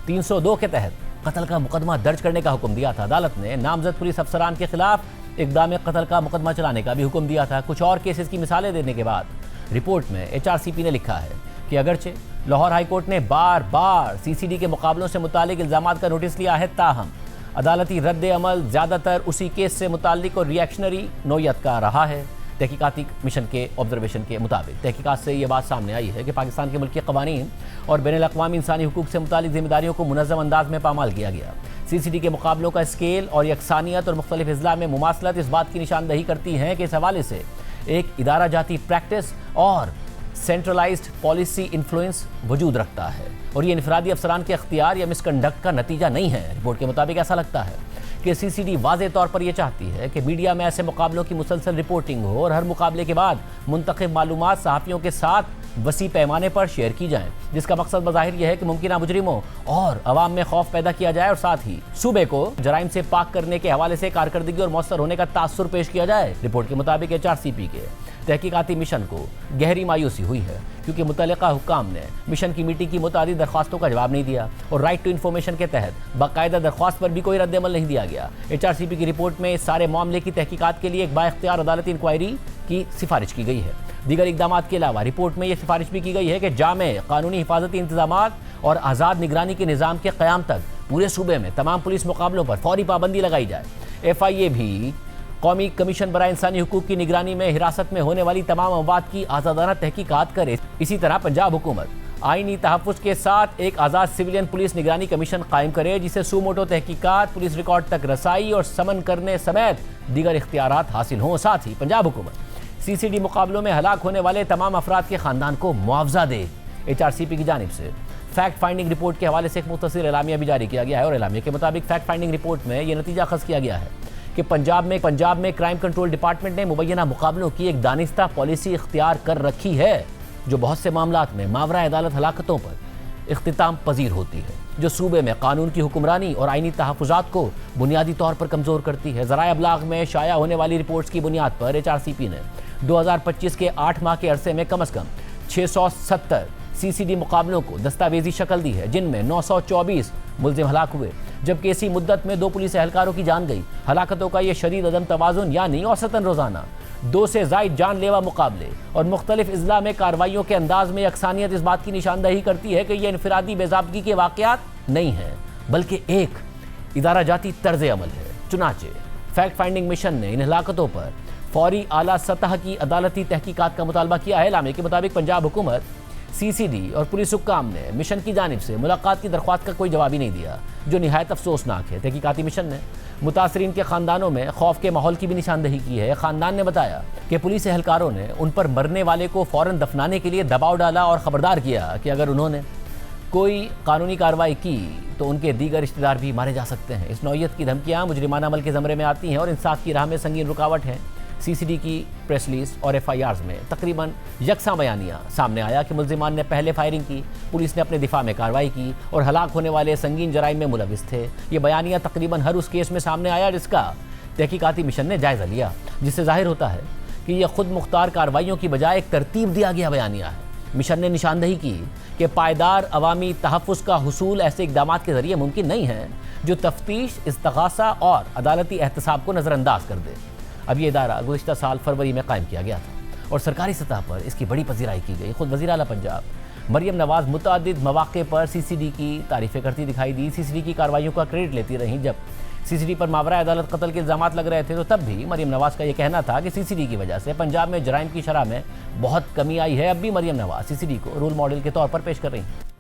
302 के तहत कत्ल का मुकदमा दर्ज करने का हुक्म दिया था। अदालत ने नामजद पुलिस अफसरान के खिलाफ इक़दाम कत्ल का मुकदमा चलाने का भी हुक्म दिया था। कुछ और केसेस की मिसालें देने के बाद रिपोर्ट में HRCP ने लिखा है कि अगरचे लाहौर हाईकोर्ट ने बार बार CCD के मुकाबलों से मुतालिक इल्ज़ामात का नोटिस लिया है, ताहम अदालती रद्द अमल ज़्यादातर उसी केस से मुतालिक और रिएक्शनरी नोयत का रहा है। तहकीकाती मिशन के ऑब्जर्वेशन के मुताबिक तहकीकात से ये बात सामने आई है कि पाकिस्तान के मुल्की क़वानीन और बैनुल-अक़वामी इंसानी हुकूक से मुतालिक ज़िम्मेदारियों को मुनज़्ज़म अंदाज में पामाल किया गया। CCD के मुकाबलों का स्केल और यकसानियत और मुख्तलिफ अज़ला में मुमासलत इस बात की निशानदही करती हैं कि इस हवाले से एक इदारा जाती प्रैक्टिस और सेंट्रलाइज्ड पॉलिसी इन्फ्लुएंस वजूद रखता है और ये इनफरादी अफसरान के अख्तियार या मिसकंडक्ट का नतीजा नहीं है। रिपोर्ट के मुताबिक ऐसा लगता है कि CCD वाज़े तौर पर यह चाहती है कि मीडिया में ऐसे मुकाबलों की मुसलसल रिपोर्टिंग हो और हर मुकाबले के बाद मुंतखब मालूमात सहाफ़ियों के साथ वसी पैमाने पर शेयर की जाएं, जिसका मकसद बज़ाहिर यह है कि मुमकिन मुजरिमों और अवाम में खौफ पैदा किया जाए और साथ ही सूबे को जराइम से पाक करने के हवाले से कारकर्दगी और मौसर होने का तासुर पेश किया जाए। रिपोर्ट के मुताबिक HRCP के तहकीकाती मिशन को गहरी मायूसी हुई है क्योंकि मुतल्लिका हुक्काम ने मिशन की मीटिंग की मुतादिद दरख्वास्तों का जवाब नहीं दिया और राइट टू इन्फॉर्मेशन के तहत बाकायदा दरख्वास्त पर भी कोई रद्द-ए-अमल नहीं दिया गया। HRCP की रिपोर्ट में इस सारे मामले की तहकीकात के लिए एक बाइख्तियार अदालती इंक्वायरी की सिफारिश की गई है। दीगर इक़दामात के अलावा रिपोर्ट में यह सिफारिश भी की गई है कि जामे कानूनी हिफाजती इंतजामात और आज़ाद निगरानी के निज़ाम के क़याम तक पूरे सूबे में तमाम पुलिस मुकाबलों पर फौरी पाबंदी लगाई जाए। FIA भी कौमी कमीशन बराए इंसानी हुकूक की निगरानी में हिरासत में होने वाली तमाम अमवात की आज़ादाना तहकीकात करे। इसी तरह पंजाब हुकूमत आईनी तहफ़्फ़ुज़ के साथ एक आज़ाद सिविलियन पुलिस निगरानी कमीशन कायम करे जिसे सूमोटो तहकीकात, पुलिस रिकॉर्ड तक रसाई और समन करने समेत दीगर इख्तियारात हासिल हों। साथ ही पंजाब हुकूमत CCD मुकाबलों में हलाक होने वाले तमाम अफराद के ख़ानदान को मुआवजा दे। HRCP की जानिब से फैक्ट फाइंडिंग रिपोर्ट के हवाले से एक मुख्तसर एलामिया भी जारी किया गया है और एलामिया के मुताबिक फैक्ट फाइंडिंग रिपोर्ट में यह नतीजा अख़ज़ किया गया है कि पंजाब में क्राइम कंट्रोल डिपार्टमेंट ने मुबैना मुकाबलों की एक दानिस्ता पॉलिसी इख्तियार कर रखी है जो बहुत से मामलात में मावरा अदालत हलाकतों पर इख्तिताम पजीर होती है, जो सूबे में कानून की हुक्मरानी और आईनी तहफ़्फ़ुज़ात को बुनियादी तौर पर कमज़ोर करती है। ज़राए अबलाग में शाया होने वाली रिपोर्ट्स की बुनियाद पर HRCP ने 2025 के 8 माह के अरसे में कम अज़ कम 670 CCD मुकाबलों को दस्तावेजी शक्ल दी है, जिनमें 924 मुल्ज़िम हलाक हुए, जबकि इसी मुद्दत में 2 पुलिस एहलकारों की जान गई। हलाकतों का ये शदीद अदम तवाज़ुन यानी औसतन रोज़ाना 2 से ज़ायद जानलेवा मुकाबले और मुख्तलिफ अज़ला में कार्रवाइयों के अंदाज में यकसानियत इस बात की निशानदही करती है कि यह इनफरादी बेज़ाबगी के वाक़यात नहीं हैं बल्कि एक इदारा जाती तर्ज़ अमल है। चुनाचे फैक्ट फाइंडिंग मिशन ने इन हलाकतों पर फौरी आला सतह की अदालती तहकीकात का मुतालबा किया है। लामे के मुताबिक पंजाब हुकूमत CCD और पुलिस हुक्काम ने मिशन की जानिब से मुलाकात की दरख्वास्त का कोई जवाब ही नहीं दिया, जो निहायत अफसोसनाक है। तहकीकाती मिशन ने मुतासरीन के ख़ानदानों में खौफ के माहौल की भी निशानदही की है। ख़ानदान ने बताया कि पुलिस एहलकारों ने उन पर मरने वाले को फ़ौरन दफनाने के लिए दबाव डाला और ख़बरदार किया कि अगर उन्होंने कोई कानूनी कार्रवाई की तो उनके दीगर रिश्तेदार भी मारे जा सकते हैं। इस नौयत की धमकियाँ मुजरिमाना अमल के ज़मरे में आती हैं और इंसाफ की राह में संगीन रुकावट हैं। CCD की प्रेस रिलीज और FIRs में तकरीबन यकसा बयानिया सामने आया कि मुल्जिमान ने पहले फायरिंग की, पुलिस ने अपने दिफा में कार्रवाई की और हलाक होने वाले संगीन जराइम में मुलविस थे। ये बयानिया तकरीबन हर उस केस में सामने आया जिसका तहकीकाती मिशन ने जायज़ा लिया, जिससे जाहिर होता है कि यह खुद मुख्तार कार्रवाइयों की बजाय एक तरतीब दिया गया बयानिया है। मिशन ने निशानदही की कि पायदार अवामी तहफ़्फ़ुज़ का हुसूल ऐसे इक़दामात के ज़रिए मुमकिन नहीं है जो तफ्तीश, इस्तग़ासा और अदालती एहतसाब को नज़रअंदाज कर दे। अब ये इदारा गुज़िश्ता साल फरवरी में कायम किया गया था और सरकारी सतह पर इसकी बड़ी पज़ीराई की गई। खुद वज़ीर आला पंजाब मरियम नवाज़ मुतअद्दिद मौक़े पर CCD की तारीफ़ें करती दिखाई दी। CCD की कार्रवाइयों का क्रेडिट लेती रहीं। जब CCD पर मावरा अदालत कत्ल के इल्ज़ामात लग रहे थे तो तब भी मरियम नवाज़ का यह कहना था कि CCD की वजह से पंजाब में जराइम की शरह में बहुत कमी आई है। अब भी मरियम नवाज़ CCD को रोल मॉडल के तौर पर पेश कर रही हैं।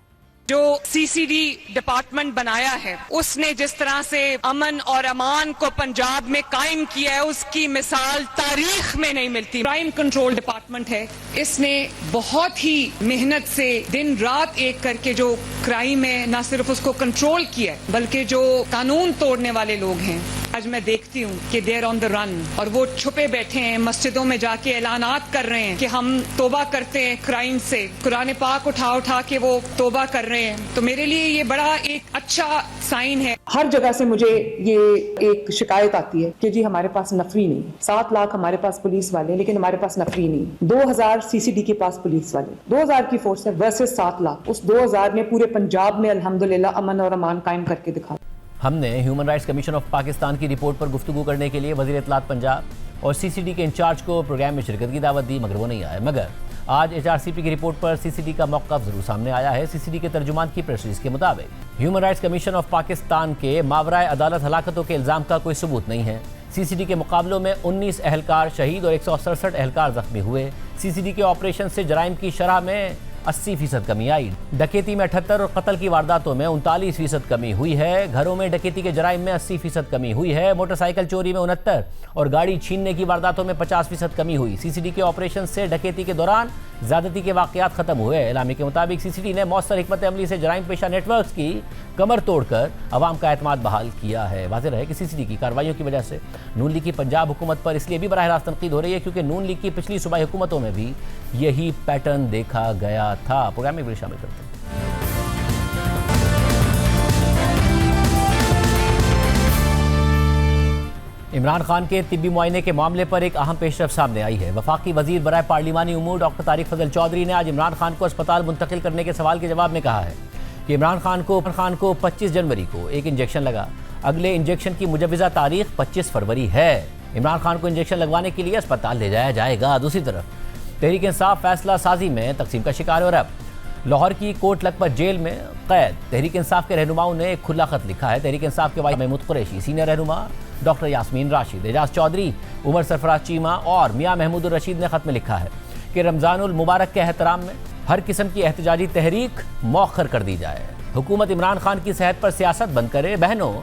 जो CCD डिपार्टमेंट बनाया है उसने जिस तरह से अमन और अमान को पंजाब में कायम किया है उसकी मिसाल तारीख में नहीं मिलती। क्राइम कंट्रोल डिपार्टमेंट है, इसने बहुत ही मेहनत से दिन रात एक करके जो क्राइम है न सिर्फ उसको कंट्रोल किया है बल्कि जो कानून तोड़ने वाले लोग हैं आज मैं देखती हूँ कि देर ऑन द रन और वो छुपे बैठे हैं, मस्जिदों में जाके ऐलानात कर रहे हैं कि हम तोबा करते हैं क्राइम से, कुरान पाक उठा के वो तोबा कर रहे हैं। तो मेरे लिए ये बड़ा एक अच्छा साइन है। हर जगह से मुझे ये एक शिकायत आती है कि जी हमारे पास नफरी नहीं, 7 लाख हमारे पास पुलिस वाले लेकिन हमारे पास नफरी नहीं। 2000 CCD के पास पुलिस वाले, 2000 की फोर्स है वर्सेस 7 लाख। उस 2000 ने पूरे पंजाब में अल्हम्दुलिल्लाह अमन और अमान कायम करके दिखा। हमने human rights commission of Pakistan की रिपोर्ट पर गुफ्तगू करने के लिए वज़ीर इत्तलात पंजाब और सीसीडी के इंचार्ज को प्रोग्राम में शिरकत की दावत दी, मगर वो नहीं आए। मगर आज HRCP की रिपोर्ट पर सीसीडी का मौक़िफ़ ज़रूर सामने आया है। सीसीडी के तर्जुमान की प्रेस रिलीज़ के मुताबिक human rights commission of Pakistan के मावराए अदालत हलाकतों के इल्ज़ाम का कोई सबूत नहीं है। सीसीडी के मुकाबलों में 19 अहलकार शहीद और 167 अहलकार जख्मी हुए। सीसीडी के ऑपरेशन से जराइम की शरह में 80% कमी आई। डकैती में 78 और कत्ल की वारदातों में 39% कमी हुई है। घरों में डकैती के जराइम में 80% कमी हुई है। मोटरसाइकिल चोरी में 69 और गाड़ी छीनने की वारदातों में 50% कमी हुई। सीसीडी के ऑपरेशन से डकैती के दौरान ज़्यादती के वाक़यात ख़त्म हुए। एलामी के मुताबिक सीसीडी ने मौसर हिकमत अमली से जराइम पेशा नेटवर्क की कमर तोड़कर अवाम का एतमाद बहाल किया है। वाज़ेह है कि सीसीडी की कार्रवाइयों की वजह से नून लीग की पंजाब हुकूमत पर इसलिए भी बराह रास्त तनकीद हो रही है क्योंकि नून लीग की पिछली सूबाई हुकूमतों में भी यही पैटर्न देखा गया था। प्रोग्राम में भी शामिल करते हैं। इमरान खान के तिब्बी मुआयने के मामले पर एक अहम पेशरफ सामने आई है। वफाकी वजीर बराए पार्लिमानी उमूर डॉक्टर तारिक फजल चौधरी ने आज इमरान खान को अस्पताल मुंतकिल करने के सवाल के जवाब में कहा है कि इमरान खान को 25 जनवरी को एक इंजेक्शन लगा। अगले इंजेक्शन की मुजव्वज़ा तारीख 25 फरवरी है। इमरान खान को इंजेक्शन लगवाने के लिए अस्पताल ले जाया जाएगा। दूसरी तरफ तहरीक इंसाफ फैसला साजी में तकसीम का शिकार है और अब लाहौर की कोट लखपत जेल में कैद तहरीक इंसाफ के रहनुमाओं ने एक खुला खत लिखा है। तहरीक इंसाफ के वाइस महमूद कुरैशी, सीनियर रहनुमा डॉक्टर यास्मीन राशिद, एजाज चौधरी, उमर सरफराज चीमा और मियाँ महमूद रशीद ने खत में लिखा है कि रमज़ानुल मुबारक के एहतराम में हर किस्म की एहतजाजी तहरीक मौखर कर दी जाए। हुकूमत इमरान खान की सेहत पर सियासत बंद करे, बहनों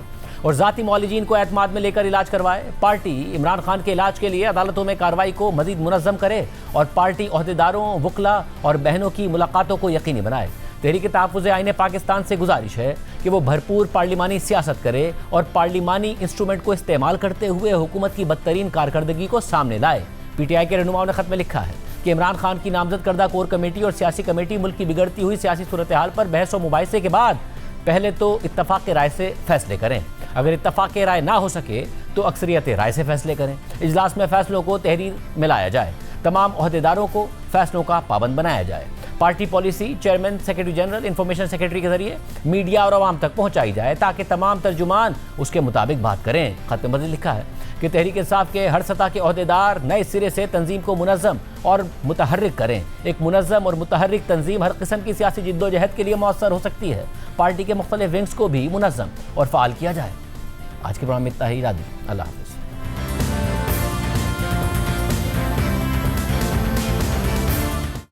और ज़ाती मौलिजीन को एतमाद में लेकर इलाज करवाए। पार्टी इमरान खान के इलाज के लिए अदालतों में कार्रवाई को मज़ीद मुनज़्ज़म करे और पार्टी ओहदेदारों, वकला और बहनों की मुलाकातों को यकीनी बनाए। तहरीक तहफ़्फ़ुज़ आईन पाकिस्तान से गुजारिश है कि वो भरपूर पार्लिमानी सियासत करे और पार्लिमानी इंस्ट्रूमेंट को इस्तेमाल करते हुए हुकूमत की बदतरीन कारकर्दगी को सामने लाए। PTI के रहनुमाओं ने खत में लिखा है कि इमरान खान की नामजद करदा कोर कमेटी और सियासी कमेटी मुल्क की बिगड़ती हुई सियासी सूरत हाल पर बहस और मुबाहिसे के बाद पहले तो इत्तफाक राय से फैसले करें। अगर इत्तफाक राय ना हो सके तो अक्सरियत राय से फैसले करें। इजलास में फैसलों को तहरीर में लाया जाए। तमाम ओहदेदारों को फैसलों का पाबंद बनाया जाए। Party policy chairman, secretary general, information secretary के जरिए मीडिया और आवाम तक पहुंचाई जाए ताकि तमाम तर्जुमान उसके मुताबिक बात करें। खत में मज़ीद लिखा है कि तहरीक इंसाफ के हर सतह के ओहदेदार नए सिरे से तंजीम को मुनज़्ज़म और मुतहर्रिक करें। एक मुनज़्ज़म और मुतहर्रिक तंजीम हर किस्म की सियासी जिद्दोजहद के लिए मौसर हो सकती है। पार्टी के मुख्तलिफ विंग्स को भी मुनज़्ज़म और फ़ाल किया जाए। आज के प्रोग्राम में इतना ही। अल्लाह हाफ़िज़।